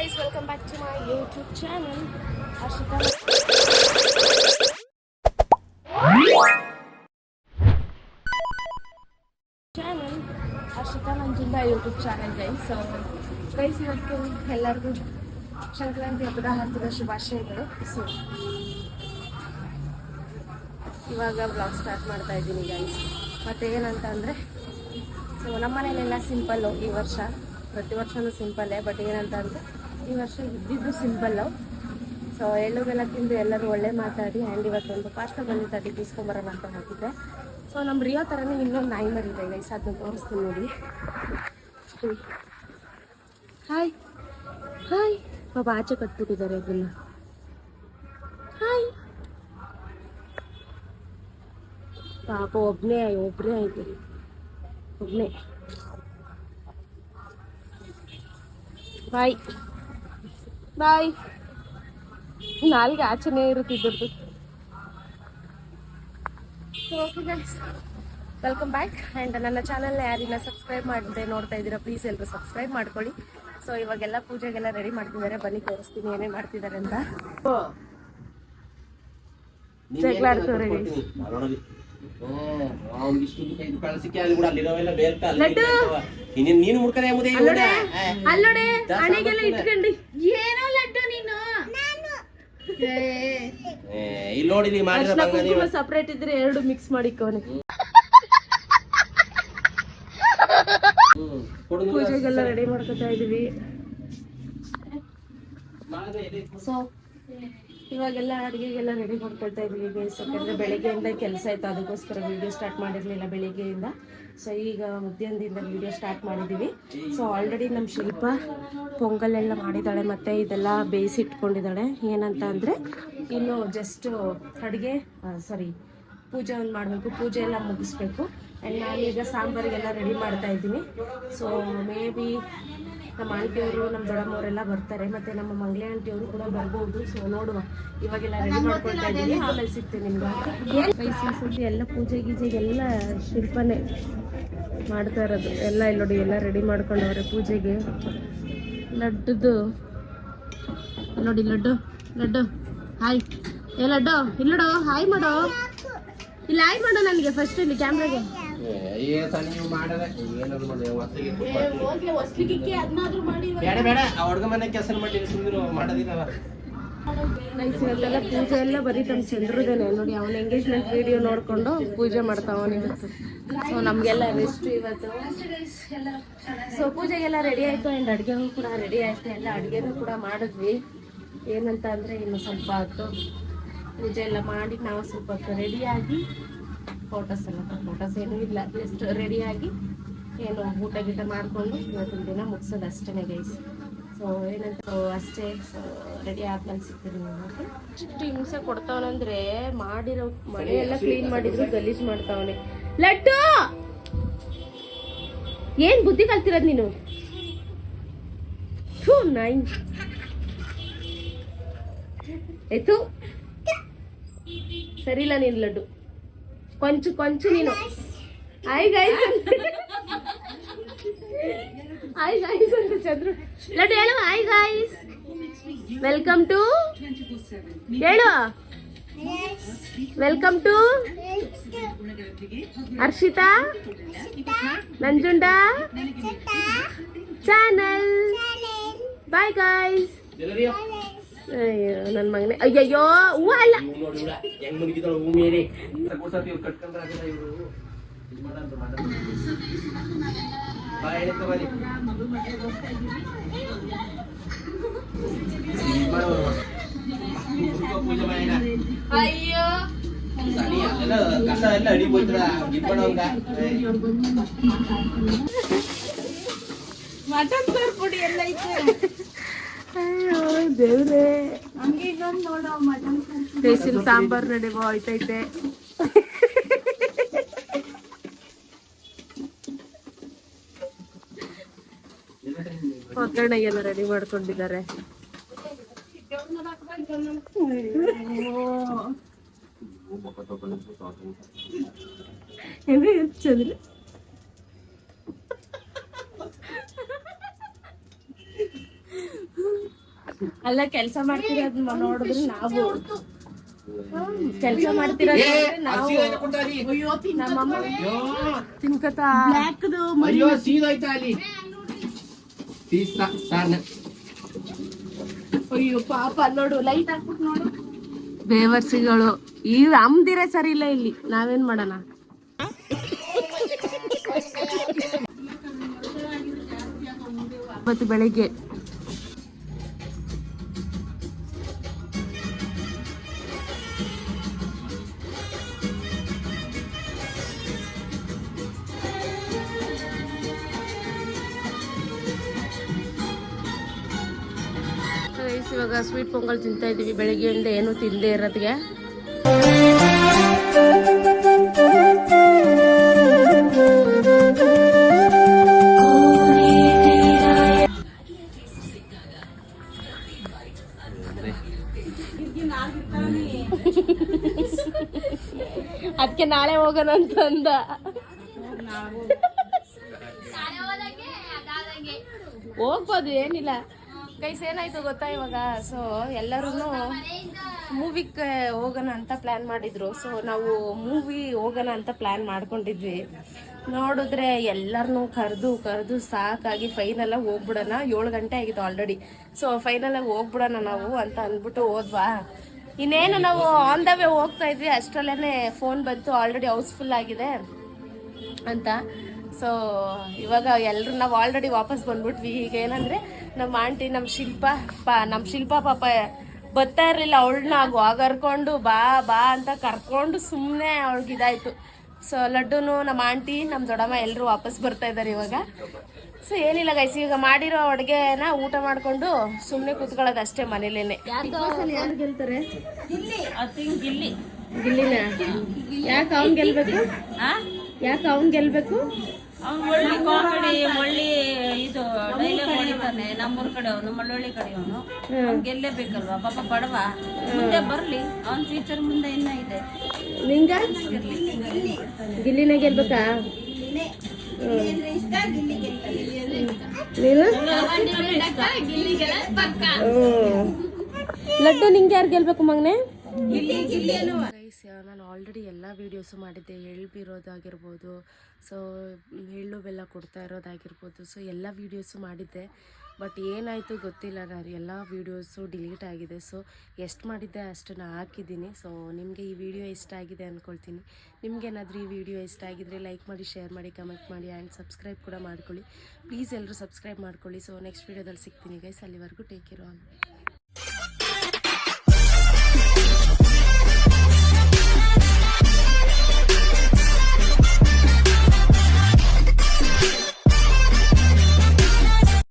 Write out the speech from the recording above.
guys, welcome back to my YouTube channel. Ashita Nanjunda YouTube channel guys. So guys, ಇವತ್ತು ಎಲ್ಲರಿಗೂ ಸಂಕ್ರಾಂತಿ ಹಬ್ಬದ ಹಾರ್ದಿಕ ಶುಭಾಶಯಗಳು. ಸೊ ಇವಾಗ ಬ್ಲಾಗ್ ಸ್ಟಾರ್ಟ್ ಮಾಡ್ತಾ ಇದ್ದೀನಿ ಗೈಸ್. ಮತ್ತೆ ಏನಂತ ಅಂದರೆ ಸೊ ನಮ್ಮ ಮನೇಲೆಲ್ಲ ಸಿಂಪಲ್ಲು ಈ ವರ್ಷ, ಪ್ರತಿ ವರ್ಷವೂ ಸಿಂಪಲ್ಲೇ. ಬಟ್ ಏನಂತ ಅಂದರೆ ಈ ವರ್ಷ ಇದ್ದಿದ್ದು ಸಿಂಪಲ್ಲು. ಸೊ ಎಳ್ಳುಗೆಲ್ಲ ತಿಂದು ಎಲ್ಲರೂ ಒಳ್ಳೆ ಮಾತಾಡಿ ಆ್ಯಂಡ್ ಇವತ್ತೊಂದು ಪಾರ್ಸಲ್ ಬಂದಿತ್ತು, ಅದಕ್ಕೆ ಇಸ್ಕೊಂಬರೋಣ ಅಂತ ಹೋಗಿದ್ದೆ. ಸೊ ನಮ್ಮ ರಿಯೋ ಥರನೇ ಇನ್ನೊಂದು ನಾಯಿ ಮರಿದೆ ಗೈಸ್, ಅದನ್ನ ತೋರಿಸ್ತೀನಿ ನೋಡಿ. ಹಾಯ್ ಹಾಯ್ ಪಾಪ ಆಚೆ ಕಟ್ಬಿಟ್ಟಿದ್ದಾರೆ ಅದನ್ನು. ಹಾಯ್ ಪಾಪ ಒಬ್ಬನೇ ಐತೆ, ಒಬ್ಬನೇ. ಬಾಯ್ ಬಾಯ್, ನಾಲ್ಗೆ ಆಚೆನೇ ಇರುತ್ತಿದ್ದದ್ದು. So okay guys, welcome back. And ನನ್ನ ಚಾನಲ್ನ ಯಾರಿಲ್ಲ ಸಬ್ಸ್ಕ್ರೈಬ್ ಮಾಡದೆ ನೋಡ್ತಾ ಇದ್ದೀರಾ, ಪ್ಲೀಸ್ ಎಲ್ಲರೂ ಸಬ್ಸ್ಕ್ರೈಬ್ ಮಾಡ್ಕೊಳ್ಳಿ. ಸೊ ಇವಾಗೆಲ್ಲ ಪೂಜೆಗೆಲ್ಲ ರೆಡಿ ಮಾಡ್ತಿದ್ದಾರೆ, ಬನ್ನಿ ತೋರಿಸ್ತೀನಿ ಏನೇ ಮಾಡ್ತಿದ್ದಾರೆ ಅಂತ. ಜಗಳಾಡ್ತವ್ರೆ ಗೈಸ್. ಅಲ್ಲೋಡೆ ಹಣೆಗೆಲ್ಲ ಇಟ್ಕೊಂಡು ಏನೋ ಲಡ್ಡು ನೀನು ಸಪ್ರೇಟ್ ಇದ್ರೆ ಎರಡು ಮಿಕ್ಸ್ ಮಾಡಿಕೋನೆ. ಪೂಜೆಗೆಲ್ಲ ರೆಡಿ ಮಾಡ್ಕೊತಾ ಇದೀವಿ. ಸೊ ಇವಾಗೆಲ್ಲ ಅಡುಗೆಗೆಲ್ಲ ರೆಡಿ ಮಾಡ್ಕೊಳ್ತಾ ಇದ್ದೀವಿ ಗೈಸ್. ಯಾಕಂದರೆ ಬೆಳಗ್ಗೆಯಿಂದ ಕೆಲಸ ಆಯಿತು, ಅದಕ್ಕೋಸ್ಕರ ವೀಡಿಯೋ ಸ್ಟಾರ್ಟ್ ಮಾಡಿರಲಿಲ್ಲ ಬೆಳಿಗ್ಗೆಯಿಂದ. ಸೊ ಈಗ ಮಧ್ಯಾಹ್ನದಿಂದ ವೀಡಿಯೋ ಸ್ಟಾರ್ಟ್ ಮಾಡಿದ್ದೀವಿ. ಸೊ ಆಲ್ರೆಡಿ ನಮ್ಮ ಶಿಲ್ಪ ಪೊಂಗಲೆಲ್ಲ ಮಾಡಿದ್ದಾಳೆ, ಮತ್ತು ಇದೆಲ್ಲ ಬೇಯಿಸಿಟ್ಕೊಂಡಿದ್ದಾಳೆ. ಏನಂತ ಅಂದರೆ ಇನ್ನು ಜಸ್ಟ್ ಪೂಜೆ ಒಂದು ಮಾಡಬೇಕು, ಪೂಜೆ ಎಲ್ಲ ಮುಗಿಸ್ಬೇಕು. ಆ್ಯಂಡ್ ನಾನೀಗ ಸಾಂಬಾರಿಗೆಲ್ಲ ರೆಡಿ ಮಾಡ್ತಾ ಇದ್ದೀನಿ. ಸೊ ಮೇ ಬಿ ನಮ್ಮ ಆಂಟಿಯವರು, ನಮ್ಮ ದೊಡ್ಡಮ್ಮವರೆಲ್ಲ ಬರ್ತಾರೆ, ಮತ್ತು ನಮ್ಮ ಮಂಗ್ಲೆ ಆಂಟಿಯವರು ಕೂಡ ಬರ್ಬೋದು. ಸೊ ನೋಡುವ, ಇವಾಗೆಲ್ಲ ರೆಡಿ ಮಾಡ್ಕೊಳ್ತಾ ಇದ್ದೀನಿ, ಆಮೇಲೆ ಸಿಗ್ತೀನಿ ನಿಮ್ಗೆ. ಸುದ್ದಿ ಎಲ್ಲ ಪೂಜೆ ಗೀಜೆಗೆಲ್ಲ ಶಿಲ್ಪನೇ ಮಾಡ್ತಾ ಇರೋದು. ಎಲ್ಲ ಇಲ್ಲಿ ನೋಡಿ, ಎಲ್ಲ ರೆಡಿ ಮಾಡ್ಕೊಂಡವ್ರೆ ಪೂಜೆಗೆ. ಲಡ್ಡುದು ನೋಡಿ, ಲಡ್ಡು ಹಾಯ್. ಲಡ್ಡು ಇಲ್ಲಡು, ಹಾಯ್ ಮಾಡೋ, ಇಲ್ಲಿ ಹಾಯ್ ಮಾಡೋ ನನಗೆ ಫಸ್ಟ್ ಇಲ್ಲಿ ಕ್ಯಾಮ್ರಾಗೆ. ಇವತ್ತೆಲ್ಲ ಪೂಜೆ ಎಲ್ಲ ಬರೀ ತಮ್ಮ ಚಂದ್ರದೇನೆ ನೋಡಿ. ಅವನ ಎಂಗೇಜ್ಮೆಂಟ್ ವಿಡಿಯೋ ನೋಡ್ಕೊಂಡು ಪೂಜೆ ಮಾಡ್ತಾವನ ಇವತ್ತು. ಸೊ ನಮಗೆಲ್ಲ ರೆಸ್ಟ್ ಇವತ್ತು. ಸೊ ಪೂಜೆಗೆಲ್ಲ ರೆಡಿ ಆಯಿತು, ಆ್ಯಂಡ್ ಅಡುಗೆಗೂ ಕೂಡ ರೆಡಿ ಆಯಿತು. ಎಲ್ಲ ಅಡುಗೆನೂ ಕೂಡ ಮಾಡಿದ್ವಿ. ಏನಂತ ಅಂದರೆ ಇನ್ನು ಸ್ವಲ್ಪ ಹೊತ್ತು ಪೂಜೆ ಎಲ್ಲ ಮಾಡಿ ನಾವು ಸ್ವಲ್ಪ ಹೊತ್ತು ರೆಡಿಯಾಗಿ ಫೋಟೋಸ್ ಏನೂ ಇಲ್ಲ, ಜಸ್ಟ್ ರೆಡಿಯಾಗಿ ಏನು ಊಟ ಗೀಟ ಮಾಡಿಕೊಂಡು ಇವತ್ತಿನ ದಿನ ಮುಗಿಸೋದು ಅಷ್ಟೇ ಗೈಸ್. ಸೊ ಏನಂತ ಅಷ್ಟೇ. ಸೊ ರೆಡಿ ಆದ್ಮೇಲೆ ಸಿಗ್ತೀನಿ ನಿಮಗೆ. ಎಷ್ಟು ಹಿಂಸೆ ಕೊಡ್ತಾವನಂದ್ರೆ, ಮಾಡಿರೋ ಮನೆಯೆಲ್ಲ ಕ್ಲೀನ್ ಮಾಡಿದ್ರು ಗಲೀಜ್ ಮಾಡ್ತಾವನೆ. ಲಡ್ಡು ಏನ್ ಬುದ್ಧಿ ಕಲ್ತಿರೋದು ನೀನು? ನಾಯಿ ಆಯ್ತು, ಸರಿಲ್ಲ ನೀನು ಲಡ್ಡು. ಕೊಂಚು ನೀನು. ಹಾಯ್ ಗೈಸ್ ಅಂತ ಚಂದ್ರು. ಲಡ್ಡು ಹೇಳು ಹಾಯ್ ಗೈಸ್, ವೆಲ್ಕಮ್ ಟು ಹೇಳು, welcome to Harshita Nanjunda channel. Bye guys. ಅಯ್ಯೋ ನನ್ನ ಮಗನೇ, ಅಯ್ಯಯ್ಯೋ ಹೂವು ಅಲ್ಲ. ಅಯ್ಯೋ ಕಸ ಎಲ್ಲ ಅಡಿ ಹೋಯ್ತದ ಮಟನ್ ಸಾರ್ ಪುಡಿ ಎಲ್ಲ ಐತೆ. ಅಯ್ಯೋ ದೇವ್ರೇ, ಬೇಸಿಲ್ ಸಾಂಬಾರ್ ರೆಡಿ ಆಯ್ತೈತೆ. ಒಗ್ಗರಣೆಗೆಲ್ಲ ರೆಡಿ ಮಾಡ್ಕೊಂಡಿದ್ದಾರೆ. ಚಂದ್ರ ಅಲ್ಲ ಕೆಲಸ ಮಾಡ್ತಿರೋದ್ ನೋಡಿದ್ರೆ ನಾವು ಕೆಲಸ ಮಾಡ್ತಿರೋದ್ ನಾವು ನಮ್ಮಮ್ಮ ತಿನ್ಕತಾ ಅಯ್ಯೋ ಪಾಪ ನೋಡು ಲೈಟ್ ಹಾಕ್ಬಿಟ್ಟು ನೋಡು ಬೇವರ್ಸಿಗಳು ಈ ಅಮ್ದಿರ ಸರಿ ಇಲ್ಲ ಇಲ್ಲಿ ನಾವೇನ್ ಮಾಡೋಣ. ಇವತ್ತು ಬೆಳಿಗ್ಗೆ ಇವಾಗ ಸ್ವೀಟ್ ಪೊಂಗಲ್ ತಿಂತಾ ಇದೀವಿ. ಬೆಳಿಗ್ಗೆಯಿಂದ ಏನು ತಿಂದೇ ಇರೋದ್ಗೆ ಅದಕ್ಕೆ ನಾಳೆ ಹೋಗೋಣ ಅಂತಂದ. ಹೋಗ್ಬೋದು ಏನಿಲ್ಲ. ಗೈಸ್ ಏನಾಯ್ತು ಗೊತ್ತಾ ಇವಾಗ, ಸೊ ಎಲ್ಲರೂ ಮೂವಿಗೆ ಹೋಗೋಣ ಅಂತ ಪ್ಲ್ಯಾನ್ ಮಾಡಿದ್ರು. ಸೊ ನಾವು ಮೂವಿ ಹೋಗೋಣ ಅಂತ ಪ್ಲ್ಯಾನ್ ಮಾಡ್ಕೊಂಡಿದ್ವಿ. ನೋಡಿದ್ರೆ ಎಲ್ಲರನ್ನೂ ಕರೆದು ಸಾಕಾಗಿ ಫೈನಲಾಗಿ ಹೋಗ್ಬಿಡೋಣ. 7 ಗಂಟೆ ಆಗಿತ್ತು ಆಲ್ರೆಡಿ. ಸೊ ಫೈನಲಾಗಿ ಹೋಗ್ಬಿಡೋಣ ನಾವು ಅಂತ ಅಂದ್ಬಿಟ್ಟು ಹೋದ್ವಾ. ಇನ್ನೇನು ನಾವು ಆನ್ ದ ವೇ ಹೋಗ್ತಾ ಇದ್ವಿ, ಅಷ್ಟರಲ್ಲೇ ಫೋನ್ ಬಂತು ಆಲ್ರೆಡಿ ಹೌಸ್ಫುಲ್ ಆಗಿದೆ ಅಂತ. ಸೊ ಇವಾಗ ಎಲ್ಲರೂ ನಾವು ಆಲ್ರೆಡಿ ವಾಪಸ್ ಬಂದ್ಬಿಟ್ವಿ. ಈಗ ಏನಂದರೆ ನಮ್ಮ ಆಂಟಿ ನಮ್ಮ ಶಿಲ್ಪ ಪಾಪ ಬರ್ತಾ ಇರಲಿಲ್ಲ. ಅವಳನ್ನ ಕರ್ಕೊಂಡು ಬಾ ಅಂತ ಕರ್ಕೊಂಡು ಸುಮ್ಮನೆ ಅವಳಿಗೆ ಇದಾಯಿತು. ಸೊ ಲಡ್ಡುನು ನಮ್ಮ ಆಂಟಿ ನಮ್ಮ ದೊಡ್ಡಮ್ಮ ಎಲ್ಲರೂ ವಾಪಸ್ ಬರ್ತಾ ಇದ್ದಾರೆ ಇವಾಗ. ಸೊ ಏನಿಲ್ಲ ಗೈಸ್, ಈಗ ಮಾಡಿರೋ ಅಡುಗೆನ ಊಟ ಮಾಡಿಕೊಂಡು ಸುಮ್ಮನೆ ಕೂತ್ಕೊಳ್ಳೋದು ಅಷ್ಟೇ ಮನೇಲೇನೆ. ಯಾರು ಗೆಲ್ತಾರೆ? ಗಿಲ್ಲಿನ ಯಾಕೆ ಅವ್ನು ಗೆಲ್ಬೇಕು? ಯಾಕೆ ಅವ್ನು ಗೆಲ್ಬೇಕು? ಒಳ್ಳೆ ಕಾಮಿಡಿ ಒಳ್ಳೆ ಇದು ಡೈಲಾಗ್ ಹೊಡಿತಾನೆ. ನಮ್ಮೂರ್ ಕಡೆ ಅವನು ಮಳ್ಳೊಳ್ಳಿ ಕಡೆ ಅವನು ಗೆಲ್ಲೇಬೇಕಲ್ವಾ ಪಾಪ ಬಡವ. ಮುಂದೆ ಬರ್ಲಿ, ಅವನ್ ಫ್ಯೂಚರ್ ಮುಂದೆ ಇನ್ನ ಇದೆ. ನಿಂಗ ಗಿಲ್ಲಿನ ಗೆಲ್ಬೇಕಾ? ಲಡ್ಡು ನಿಂಗೆ ಯಾರು ಗೆಲ್ಬೇಕು ಮಗನೆ? ನಾನು ಆಲ್ರೆಡಿ ಎಲ್ಲ ವೀಡಿಯೋಸು ಮಾಡಿದ್ದೆ. ಎಳ್ಳು ಬೀರೋದಾಗಿರ್ಬೋದು, ಸೊ ಎಳ್ಳು ಬೆಲ್ಲ ಕೊಡ್ತಾ ಇರೋದಾಗಿರ್ಬೋದು, ಸೊ ಎಲ್ಲ ವೀಡಿಯೋಸು ಮಾಡಿದ್ದೆ. ಬಟ್ ಏನಾಯಿತು ಗೊತ್ತಿಲ್ಲ, ನಾನು ಎಲ್ಲ ವೀಡಿಯೋಸು ಡಿಲೀಟ್ ಆಗಿದೆ. ಸೊ ಎಷ್ಟು ಮಾಡಿದ್ದೆ ಅಷ್ಟನ್ನು ಹಾಕಿದ್ದೀನಿ. ಸೊ ನಿಮಗೆ ಈ ವಿಡಿಯೋ ಇಷ್ಟ ಆಗಿದೆ ಅಂದ್ಕೊಳ್ತೀನಿ. ನಿಮಗೇನಾದರೂ ಈ ವಿಡಿಯೋ ಇಷ್ಟ ಆಗಿದ್ರೆ ಲೈಕ್ ಮಾಡಿ, ಶೇರ್ ಮಾಡಿ, ಕಮೆಂಟ್ ಮಾಡಿ ಆ್ಯಂಡ್ ಸಬ್ಸ್ಕ್ರೈಬ್ ಕೂಡ ಮಾಡ್ಕೊಳ್ಳಿ. ಪ್ಲೀಸ್ ಎಲ್ಲರೂ ಸಬ್ಸ್ಕ್ರೈಬ್ ಮಾಡ್ಕೊಳ್ಳಿ. ಸೊ ನೆಕ್ಸ್ಟ್ ವೀಡಿಯೋದಲ್ಲಿ ಸಿಗ್ತೀನಿ ಗೈಸ್. ಅಲ್ಲಿವರೆಗೂ ಟೇಕ್ ಕೇರ್ ಆಲ್.